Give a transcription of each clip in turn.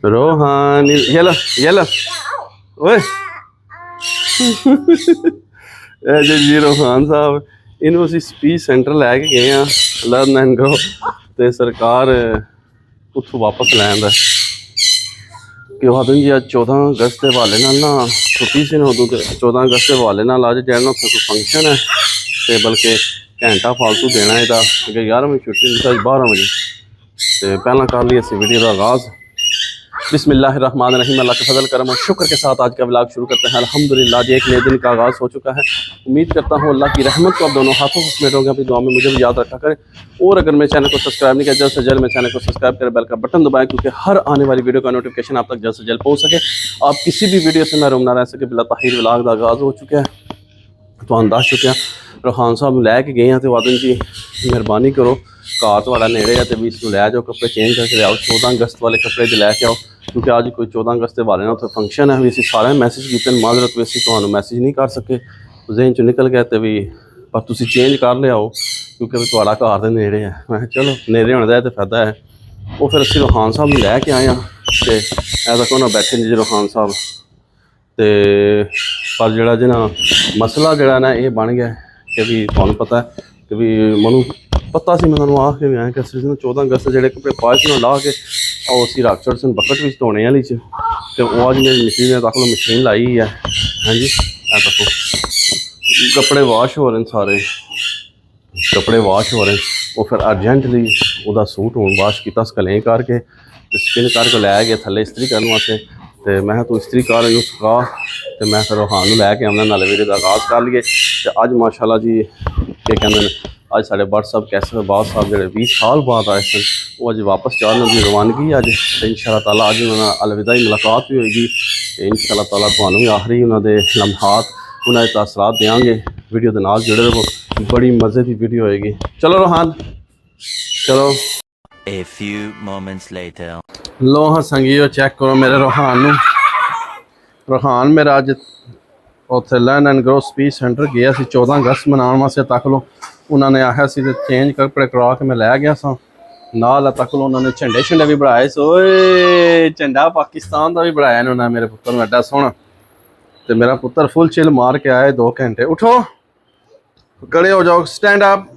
रोहान ये लो ये लो ओए ਇਹ ਜੀ ਰੋਹਾਨ ਸਾਹਿਬ ਇਹਨੂੰ ਅਸੀਂ ਸਪੀਚ ਸੈਂਟਰ ਲੈ ਕੇ ਗਏ ਆ ਲਰਨ ਐਂਡ ਗਰੋ ਤੇ ਸਰਕਾਰ ਉੱਥੋਂ ਵਾਪਸ ਲੈਣ ਦਾ ਕਿ ਉਹ ਆਦਮ ਜੀ ਅੱਜ 14 ਅਗਸਤ ਦੇ ਹਵਾਲੇ ਨਾਲ ਨਾ ਛੁੱਟੀ ਸੀ ਨਾ ਉਦੋਂ 14 ਅਗਸਤ ਦੇ ਹਵਾਲੇ ਨਾਲ ਅੱਜ ਜਿਹੜਾ ਉੱਥੇ ਕੋਈ ਫੰਕਸ਼ਨ ਹੈ ਤੇ ਬਲਕਿ ਘੰਟਾ ਫਾਲਤੂ ਦੇਣਾ ਇਹਦਾ ਕਿ 11 ਵਜੇ ਛੁੱਟੀ ਨਹੀਂ ਤਾਂ 12 वजे ਤੇ ਪਹਿਲਾਂ ਕਰ ਲਈ ਅਸੀਂ ਵੀਡੀਓ ਦਾ ਆगाज़। बिस्मिल्लाहिर्रहमानिर्रहीम। अल्लाह के फजल करम और शुक्र के साथ आज का व्लॉग शुरू करते हैं। अल्हम्दुलिल्लाह जी एक नए दिन का आगाज़ हो चुका है। उम्मीद करता हूँ अल्लाह की रहमत को आप दोनों हाथों से समेटोगे, अपनी दुआ में मुझे भी याद रखा करें। और अगर मेरे चैनल को सब्सक्राइब नहीं किया जल्द से जल्द मेरे चैनल को सब्सक्राइब करें, बेल का बटन दबाएं क्योंकि हर आने वाली वीडियो का नोटिफिकेशन आप तक जल्द से जल्द पहुँच सके, आप किसी भी वीडियो से महरूम ना रह सके। बिला ताहिर व्लॉग का आगाज़ हो चुका है तो दस चुके रोहान साहब लैके गए हैं तो वादन जी मेहरबानी करो घर थोड़ा नेड़े है तो भी इसको लै जाओ, कपड़े चेंज करके लियाओ, 14 अगस्त वाले कपड़े तो लैके आओ क्योंकि अज कोई 14 अगस्त के वाले ना उत्थे फंक्शन है। भी असीं सारे मैसेज किए माजरत भी असीं तुहानूं मैसेज नहीं कर सके, जहन चों निकल गया तो भी पर तुसीं चेंज कर लियाओ क्योंकि तुहाडा घर दे नेड़े है। मैं चलो नेड़े होने का तो फायदा है। वो फिर असीं रोहान साहब नूं लैके आए हैं तो ऐसा कोई ना बैठे जी रोहान साहब तो पर जोड़ा जी ना मसला जोड़ा ना ये बन गया कि भी तुहानूं पता है कि भी मनु पता सी मैं तुहानूं आख के भी आया कि 14 अगस्त जोड़े कपड़े पाए थे ला के और असीं रख छड़ सन बकट भी धोने वाली च तो वो अज मेरी मशीन ने तक मशीन लाई है। हाँ जी देखो कपड़े वॉश हो रहे हैं, सारे कपड़े वॉश हो रहे हैं। वो फिर अर्जेंटली वह सूट हूँ वॉश किया स्कलें करके स्पिन करके लै गया थले इस्त्री करने वास्ते तो मैं तू इस्त्री कर इनू सुखा तो मैं फिर रोहान लैके आना नाले वीडियो का आगाज़ कर लिए। तो अज माशाल्लाह जी क्या कहते हैं अज साढ़े बट साहब कैसर बाद साहब जो 20 साल बाद आए सन वो अज वापस चाहने की रवानगी अज तो इंशाअल्लाह ताला अज उन्होंने अलविदाई मुलाकात भी होगी। इंशाअल्लाह ताला तुहानूं भी आखिरी उन्होंने लम्हात उन्होंने तासरात देंगे। वीडियो के नाल जुड़े रहो, बड़ी मज़े की वीडियो होएगी। चलो रोहान चलो। A few moments later. लो हाँ संगियो चेक करो मेरे रोहान रोहान मेरा अज उत्थे learn and grow speech centre गया सी 14 अगस्त मनाने वास्ते। तक लो उन्होंने आखिया सी ते चेंज कपड़े करवा के मैं लै गया सा नाल। तक लो उन्होंने झंडे शंडे भी बनाए सोए झंडा पाकिस्तान का भी बनाया उन्होंने मेरे पुत्र में एडा सोहना। तो मेरा पुत्र फुल चिल मार के आए 2 घंटे। उठो खड़े हो जाओ, स्टैंड अप,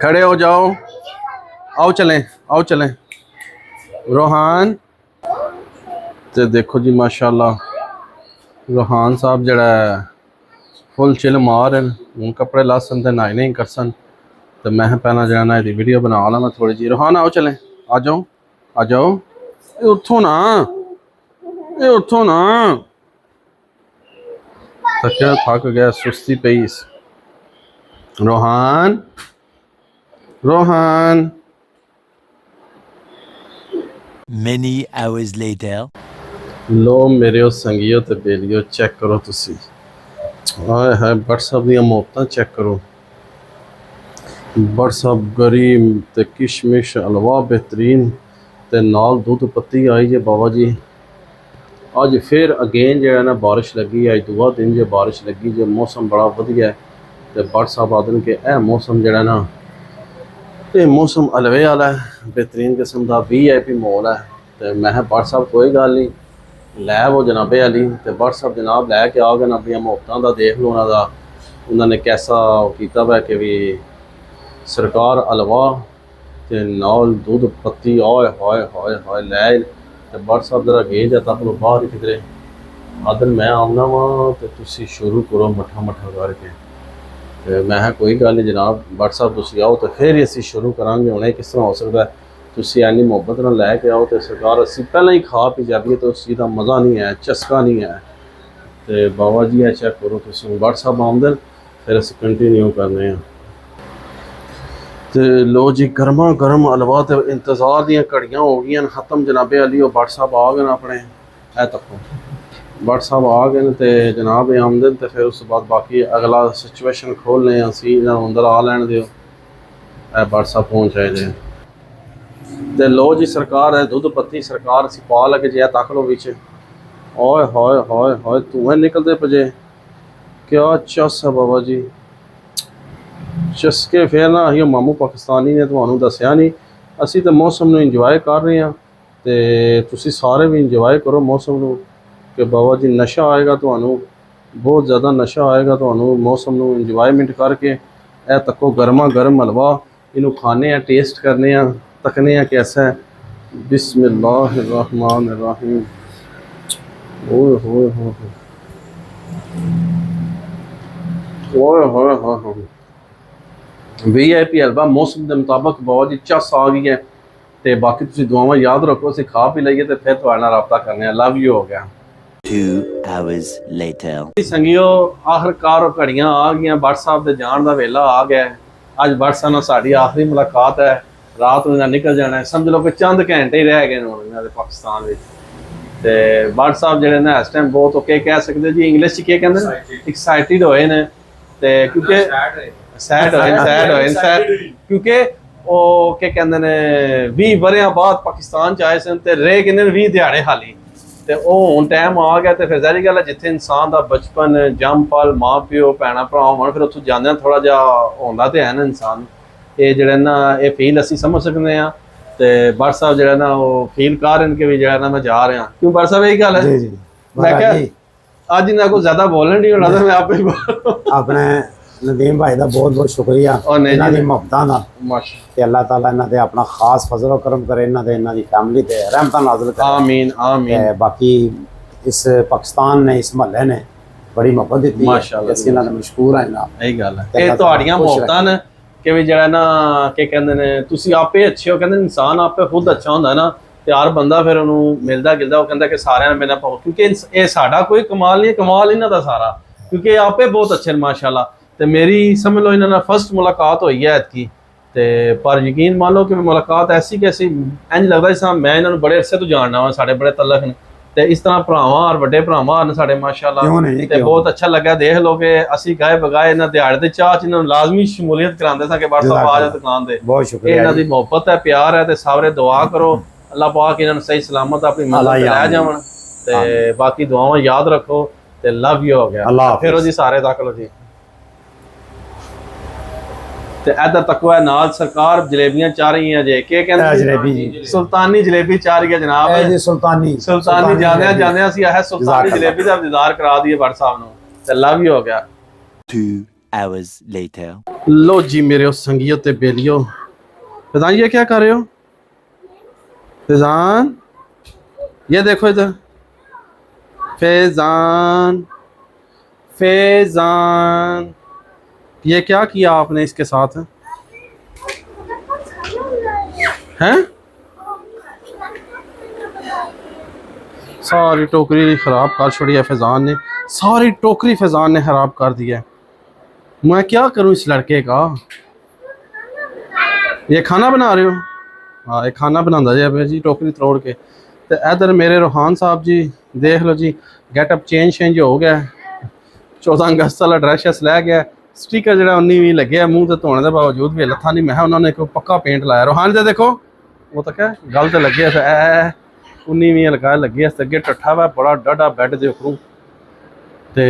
खड़े हो जाओ, आओ चलें आओ चलें रोहान। तो देखो जी माशाल्लाह रोहान साहब जड़ा फुल चिल मार हूँ कपड़े लासन तो नाई नहीं कर सन तो मैं पहला जरा ना वीडियो बना ला मैं थोड़ी जी। रोहान आओ चलें आ जाओ आ जाओ, ये उठो ना ये उठो ना, थके थक गया सुस्ती पई। Rohan Rohan Many hours later. लो मेरे संगियो तो बेलियो चेक करो तुसी आए है बट साहब दी मोहब्बत चेक करो। बट साहब गरीम ते किशमिश हलवा बेहतरीन ते नाल दूध पत्ती आई जे बाबा जी। अज फिर अगेन जो है ना बारिश लगी अज दूआ दिन जो बारिश लगी जो मौसम बड़ा वधिया है। तो बट साहब आदन के यह मौसम जो ना ये मौसम हलवे वाला है, बेहतरीन किस्म का VIP माहौल है। तो मैं बट साहब कोई गल नहीं लै वो जनाबे अली तो बट साहब जनाब लैके आ गए अपनी मुहब्बतों का देख लो उन्होंने कैसा किया वै कि भी सरकार हलवा तो नाल दूध पत्ती आए हाय हाय हाय लै तो बट साहब जरा गेज है तक लो बाहर ही किधरे आदन मैं आना वा तो तुसी शुरू करो मठा मठा करके। तो मैं कोई गल नहीं जनाब बट साहब तुसी आओ तो फिर असी शुरू करांगे। हुणे किस तरह हो सकता है तुसी इन्नी मुहब्बत नाल लैके आओ तो सरकार असी पहले ही खा पी जाइए तो उस चीज़ का मज़ा नहीं है, चस्का नहीं है। तो बाबा जी है चेक करो तुम बट साहब आमदन फिर अस कंटिन्यू करने हैं। तो लो जी गर्मा गर्म हलवा तो इंतज़ार दियाँ घड़ियाँ हो गई ख़त्म जनाबे अली। वो बट साहब आ गए अपने है तको बट साहब आ गए तो जनाब आमदन तो फिर उस बाद बाकी अगला सिचुएशन खोलने असी अंदर आ लैन दो बट साहब पहुँच आए थे। तो लो जी सरकार है दूध पत्ती सरकार असी पा लगे जे तक लो बिच हाय हाय हाय हाय धुएं निकलते पजे क्या चस है बाबा जी चस्के फिर ना अं मामू पाकिस्तानी ने तुहानूं दस्सिया नहीं असी तो मौसम में इंजॉय कर रहे हैं ਤੇ ਤੁਸੀਂ ਸਾਰੇ ਵੀ ਇੰਜੋਏ ਕਰੋ ਮੌਸਮ ਨੂੰ ਕਿ ਬਾਬਾ ਜੀ ਨਸ਼ਾ ਆਏਗਾ ਤੁਹਾਨੂੰ, ਬਹੁਤ ਜ਼ਿਆਦਾ ਨਸ਼ਾ ਆਏਗਾ ਤੁਹਾਨੂੰ। ਮੌਸਮ ਨੂੰ ਇੰਜੋਏਮੈਂਟ ਕਰਕੇ ਇਹ ਤੱਕੋ ਗਰਮਾ ਗਰਮ ਹਲਵਾ, ਇਹਨੂੰ ਖਾਣੇ ਆ, ਟੇਸਟ ਕਰਨੇ ਆ, ਤੱਕਨੇ ਆ कैसा है। बिस्मिल्लाहिर्रहमानिर्रहीम। ओए होए होए ओए होए होए VIP हलवा मौसम के मुताबिक बहुत ही चस आ गई है। तो बाकी तुम दुआवां याद रखो, असीं खा पी लईए तो फिर तुहाडे नाल रब्ता करने। लव यू हो गया। 2 hours later. संगियो आखिरकार घड़ियां आ गई, भट्ट साहब के जान का वेला आ गया। अज भट्ट साहब नाल साडी आखिरी मुलाकात है, रात में निकल जाना है। समझ लो कि चंद घंटे ही रह गए इन्होंने पाकिस्तान में। तो भट्ट साहब जो ना इस टाइम बहुत ओके कह सकते जी, इंग्लिश क्या कहते हैं, एक्साइटेड होए ने। ते क्योंकि सैड होए क्योंकि वो क्या कहते हैं 20 वरियां बाद पाकिस्तान च आए सन ते रह किन्ने 20 दिहाड़े हाली। तो वह हुण टाइम आ गया। तो फिर जाहिर गल है जिथे इंसान का बचपन जम पल माँ प्यो भैन भरा होन, फिर उत्थों जाने थोड़ा जा होंदा तो है ना इंसान। ये जड़ा ना ये फील असी समझ सकते हैं। तो भट्ट साहब जड़ा ना वो फील कर रहे हैं कि भी जड़ा ना मैं जा रहा। क्यों भट्ट साहब यही गल है। मैं क्या अज इन्होंने को ज्यादा बोलन नहीं होना, मैं आप ही अपने नदीम भाई का बहुत बहुत शुक्रिया इन्हां दी मुहब्बतां दा ते अल्लाह ताला इन्हां ते अपना खास फजल करम करे, इन्हां दी फैमिली ते रहमतां नाज़िल करे। आमीन आमीन। ते बाकी इस पाकिस्तान ने इस महल्ले ने बड़ी मोहब्बत दी माशाअल्लाह, असीं इन्हां दे मशकूर हैं जनाब। यही गल है। ये तुहाड़ियां मोहब्बतां ने कि भी जड़ा ना क्या कहते ने तुसीं आपे अच्छे हो। कहते इंसान आपे खुद अच्छा होंदा ना ते हर बंदा फिर उन्होंने मिलदा गिलदा, वो कहता कि सारे मेरे नाल पाओ। क्योंकि ये साडा कोई कमाल नहीं, कमाल इन्हां दा सारा। क्योंकि आपे बहुत अच्छे हैं माशाअल्लाह। तो मेरी समझ लो इन्होंने फर्स्ट मुलाकात हुई है ऐतकी। तो पर यकीन मान लो कि मुलाकात ऐसी कैसी इंज लगता जिस मैं इन्होंने बड़े अरसे तो जानना वा, साढ़े बड़े तलक ने। तो इस तरह भरावां और वड्डे भरावां ने साढ़े माशाअल्लाह। तो बहुत अच्छा लगा देख लो कि असी गाए बगाए इन्होंने दिहाड़े के चाह च इन्होंने लाजमी शमूलियत कराते थे कि भट्ट साहब आ जाओ दुकान से। बहुत शुक्रिया। इन्हों की मुहब्बत है, प्यार है। तो सारे दुआ करो अल्लाह पाक इन्होंने सही सलामत अपनी मंजिल ते लै जावन। ते बाकी दुआवां याद रखो। तो लव यू हो गया। फिर जी सारे तक लो जी। ते इधर तको है नाल सरकार जलेबियां चाह रही हैं जे के कहंदे जलेबी सुल्तानी जलेबी चाह रही है जनाब। जी सुल्तानी जाने असी है सुल्तानी जलेबी दा इंतजार करा दिए भट्ट साहब नु। ते लव यू हो गया। 2 hours later. लो जी मेरे संगियों ते बेलियो, फैजान ये क्या कर रहे हो? फैजान ये देखो इधर, फैजान फैजान ये क्या किया आपने इसके साथ? हैं सारी टोकरी खराब कर छोड़ी है फैजान ने, सारी टोकरी फैजान ने खराब कर दिया है। मैं क्या करूं इस लड़के का? ये खाना बना रहे हो? हाँ ये खाना बनाता जी जी टोकरी तोड़ के। तो इधर मेरे रूहान साहब जी देख लो जी, गेटअप चेंज हो गया। 14 अगस्त वाला ड्रेस लै गया, स्टिकर जो 19-20 लगे है मूँह से धोने के बावजूद भी लत्था नहीं। मैं उन्होंने एक पक्का पेंट लाया। रूहान जी देखो वो तो क्या गल तो लगे 19-20 लगा लगे अगे टट्ठा वा बड़ा डाढ़ा बैड के उपरों। तो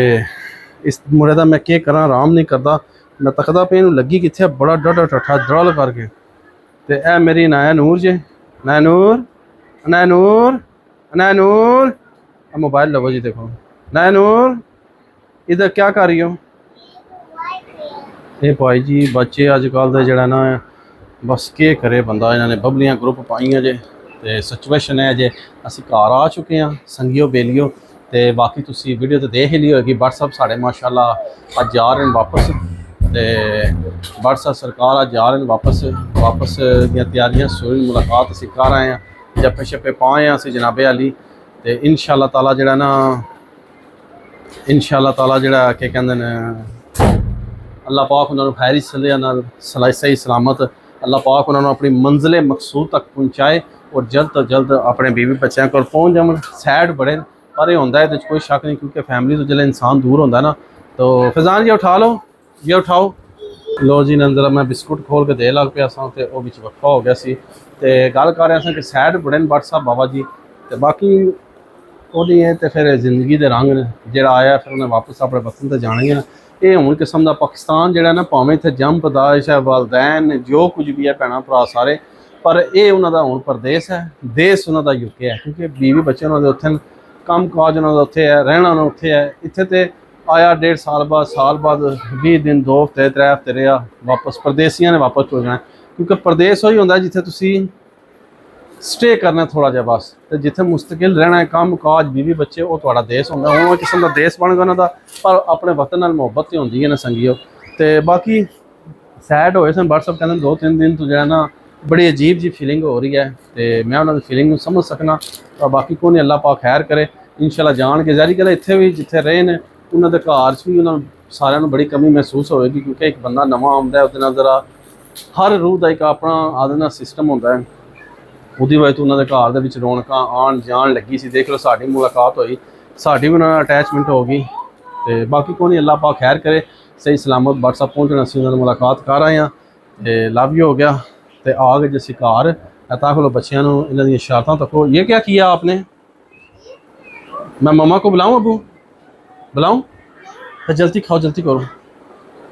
इस मुड़े का मैं क्या करा, आराम नहीं करता। मैं तकदा पे इनू लगी कितने बड़ा डाढ़ा टट्ठा द्रल करके। तो यह मेरी नाया नूर जे, नाया नूर नाया नूर नाया नूर मोबाइल लवो जी। देखो नाया नूर इधर क्या कर रही हो? ये भाई जी बच्चे अजकल के जड़ा ना बस के करे बंदा, इन्होंने बबलियां ग्रुप पाइया जे। तो सिचुएशन है जे असी घर आ चुके हैं संगियो बेलियो। तो बाकी तुसी वीडियो तो देख ही ली होगी। भट्ट साहब साढ़े माशाल्लाह अज जा रहे हैं वापस। तो भट्ट साहब सरकार अज जा रहे हैं वापस दियां तैयारियां सूरी मुलाकात असी कर आए हैं, जप्पे शप्पे पाए हैं असी जनाबे अली। तो इंशाअल्लाह ताला जड़ा ना इंशाअल्लाह ताला जड़ा क्या कहते हैं अल्लाह पाक उन्होंने खैरी सलाह सही सलामत अल्लाह पाक उन्होंने अपनी मंजिल मकसूद तक पहुँचाए और जल्द तो जल्द अपने बीवी बच्चों को पहुँच जावन। सैड बड़े पर यह होंदा है कोई शक नहीं, क्योंकि फैमिली तो जल्द इंसान दूर होंदा ना। तो फैजान ये उठा लो, ये उठाओ लो जी। नंदर मैं बिस्कुट खोल के दे लग पाया सा तो वह बिच वक्फा हो गया सी। तो गल कर रहे कि सैड बड़े भट्ट साहब बाबा जी। तो बाकी वो नहीं है तो फिर जिंदगी के रंग ने जो आया फिर उन्हें वापस अपने वतन तो जाना ही है। ये हूँ किस्म का पाकिस्तान जोड़ा ना भावें इतने जम पदाइश है वालदैन जो कुछ भी है भैन भरा सारे ਪਰ ਇਹ ਉਹਨਾਂ ਦਾ ਹੁਣ ਪਰਦੇਸ ਹੈ, ਦੇਸ਼ ਉਹਨਾਂ ਦਾ ਯੂਕੇ ਹੈ, ਕਿਉਂਕਿ बीवी ਬੱਚੇ ਉਹਨਾਂ ਦੇ ਉੱਥੇ ਨੇ, ਕੰਮ ਕਾਜ ਉਹਨਾਂ ਦਾ ਉੱਥੇ ਹੈ, ਰਹਿਣਾ ਉਹਨਾਂ ਉੱਥੇ ਹੈ। ਇੱਥੇ ਤੇ ਆਇਆ 1.5 ਸਾਲ ਬਾਅਦ 20 ਦਿਨ 2 ਹਫ਼ਤੇ 3 ਹਫ਼ਤੇ ਰਿਹਾ, ਵਾਪਸ ਪਰਦੇਸੀਆਂ ਨੇ ਵਾਪਸ ਹੋ ਜਾਣਾ, ਕਿਉਂਕਿ ਪਰਦੇਸ ਉਹੀ ਹੁੰਦਾ ਜਿੱਥੇ ਤੁਸੀਂ ਸਟੇ ਕਰਨਾ ਥੋੜਾ ਜਿਹਾ ਬਸ, ਤੇ ਜਿੱਥੇ ਮੁਸਤਕਿਲ ਰਹਿਣਾ ਹੈ, ਕੰਮ ਕਾਜ बीवी ਬੱਚੇ, ਉਹ ਤੁਹਾਡਾ ਦੇਸ਼ ਹੁੰਦਾ। ਹੁਣ ਉਹ ਕਿਸਮ ਦਾ ਦੇਸ਼ ਬਣ ਗਿਆ ਉਹਨਾਂ ਦਾ, ਪਰ ਆਪਣੇ ਵਤਨ ਨਾਲ ਮੁਹੱਬਤ ਤੇ ਹੁੰਦੀ ਹੈ ਨਾ ਸੰਗੀਓ। ਤੇ ਬਾਕੀ ਸੈਡ ਹੋਏ ਸਨ WhatsApp ਕਹਿੰਦੇ 2-3 ਦਿਨ ਤੋਂ ਜਿਹੜਾ ਨਾ ਬੜੀ ਅਜੀਬ ਜੀ ਫੀਲਿੰਗ ਹੋ ਰਹੀ ਹੈ, ਤੇ ਮੈਂ ਉਹਨਾਂ ਦੀ ਫੀਲਿੰਗ ਨੂੰ ਸਮਝ ਸਕਣਾ। ਤਾਂ ਬਾਕੀ ਕੋਈ ਨਹੀਂ, ਅੱਲਾਹ ਪਾਕ ਖੈਰ ਕਰੇ, ਇਨਸ਼ਾਅੱਲਾ ਜਾਣ ਕੇ ਜ਼ਾਰੀ ਕਰੇ। ਇੱਥੇ ਵੀ ਜਿੱਥੇ ਰਹੇ ਨੇ ਉਹਨਾਂ ਦੇ ਘਰ 'ਚ ਵੀ ਉਹਨਾਂ ਨੂੰ ਸਾਰਿਆਂ ਨੂੰ ਬੜੀ ਕਮੀ ਮਹਿਸੂਸ ਹੋਵੇਗੀ, ਕਿਉਂਕਿ ਇੱਕ ਬੰਦਾ ਨਵਾਂ ਆਉਂਦਾ ਉਹਦੇ ਨਾਲ ਜ਼ਰਾ ਹਰ ਰੂਹ ਦਾ ਇੱਕ ਆਪਣਾ ਆਦਤ ਨਾਲ ਸਿਸਟਮ ਹੁੰਦਾ ਹੈ। ਉਹਦੀ ਵਜ੍ਹਾ ਤੋਂ ਉਹਨਾਂ ਦੇ ਘਰ ਦੇ ਵਿੱਚ ਰੌਣਕਾਂ ਆਉਣ ਜਾਣ ਲੱਗੀ ਸੀ। ਦੇਖ ਲਓ ਸਾਡੀ ਮੁਲਾਕਾਤ ਹੋਈ, ਸਾਡੀ ਵੀ ਉਹਨਾਂ ਨਾਲ ਅਟੈਚਮੈਂਟ ਹੋ ਗਈ। ਤੇ ਬਾਕੀ ਕੋਈ ਨਹੀਂ, ਅੱਲਾਹ ਪਾਕ ਖੈਰ ਕਰੇ, ਸਹੀ ਸਲਾਮਤ WhatsApp ਪਹੁੰਚਣਾ ਸੀ, ਉਹਨਾਂ ਨਾਲ ਮੁਲਾਕਾਤ ਕਰ ਆਏ ਹਾਂ ਤੇ ਲਵ ਯੂ ਹੋ ਗਿਆ। ਤੇ ਆ ਗਏ ਜਿਸ ਘਰ ਤਾਂ ਖਲੋ ਬੱਚਿਆਂ ਨੂੰ ਇਹਨਾਂ ਦੀਆਂ ਸ਼ਰਾਰਤਾਂ ਤੱਕੋ। ये क्या किया आपने? मैं मम्मा को बुलाऊं? अबू बुलाऊं? तो जल्दी खाओ, जल्दी करो।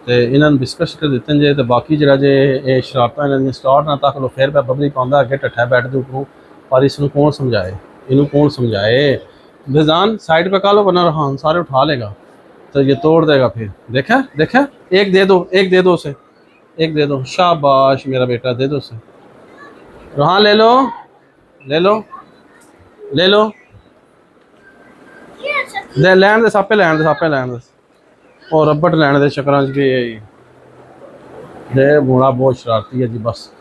ਤੇ ਇਹਨਾਂ ਨੂੰ ਬਿਸਕਟ ਸ਼ਿਕਰ ਦਿੱਤੇ ਜੇ। ਤੇ ਬਾਕੀ ਜਿਹੜਾ ਜੇ ਇਹ ਸ਼ਰਾਰਤਾਂ ਇਹਨਾਂ ਦੀਆਂ ਸਟਾਰਟ ਨਾ ਤੱਕ ਲੋ, ਫਿਰ ਬਬਲੀ ਪਾਉਂਦਾ ਅੱਗੇ ਟੱਠਾ ਬੈਠ ਦੇ ਉੱਪਰੋਂ। ਪਰ ਇਸ ਨੂੰ ਕੌਣ ਸਮਝਾਏ, ਇਹਨੂੰ कौन समझाए? बेजान साइड पे कालो बना रहा, सारे उठा लेगा तो ये तोड़ देगा फिर। देखा देखा, एक दे दो, एक दे दो उसे, एक दे दो। शाबाश मेरा बेटा, दे दो उसे। हाँ ले लो ले लो ले लो, दे लैन दे, सापे लैन दे, सापे लैन दे, और रबट लैन दे चक्कर च भी ये बूढ़ा बहुत शरारती है जी। बस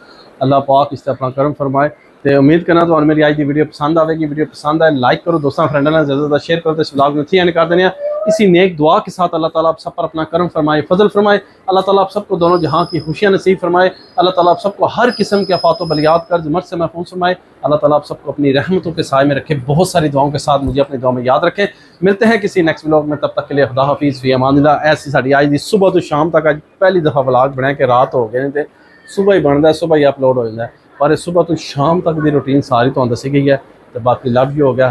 अल्लाह पाक इस अपना करम फरमाए। तो उम्मीद करना तो मेरी आज की वीडियो पसंद आएगी। वीडियो पसंद आए लाइक करो, दोस्तों फ्रेंडों ने ज़्यादा शेयर करो। तो इस व्लॉग में थी एंड कर देने इसी नेक दुआ के साथ अल्लाह ताला आप सब पर अपना करम फरमाए, फजल फरमाए। अल्लाह ताला आप सबको दोनों जहां की खुशियां नसीब फरमाए। अल्लाह ताला आप सबको हर किस्म के आफात बलियात कर्ज मर्ज से महफूज फरमाए। अल्लाह ताला आप सबको अपनी रहमतों के साए में रखे, बहुत सारी दुआओं के साथ मुझे अपनी दुआ में याद रखें। मिलते हैं किसी नेक्स्ट व्लॉग में, तब तक के लिए खुदा हाफिज़, फ़ी अमानिल्लाह। ऐसी साड़ी आज दी सुबह तो शाम तक, अज पहली दफ़ा व्लॉग बनाया कि रात हो गए तो सुबह ही बनता है, सुबह ही अपलोड हो जाता है। पर सुबह तो शाम तक की रूटीन सारी तो दसी गई है। तो बाकी लव यू हो गया,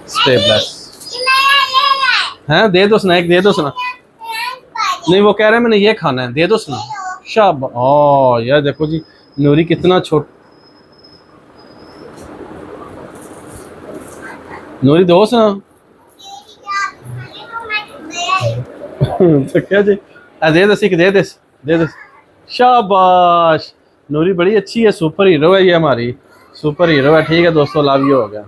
स्टे ब्लेस। हैं दे दो स्नैक, दे दो स्नैक। नहीं वो कह रहे हैं मैंने ये खाना है, दे दो स्नैक। शाबाश। ओ यार देखो जी नूरी कितना छोट, नूरी दो ना तो क्या जी, दे दस, दे दस, दे दस। शाबाश, नूरी बड़ी अच्छी है, सुपर हीरो है ये हमारी, सुपर हीरो है। ठीक है दोस्तों, लव यू हो गया।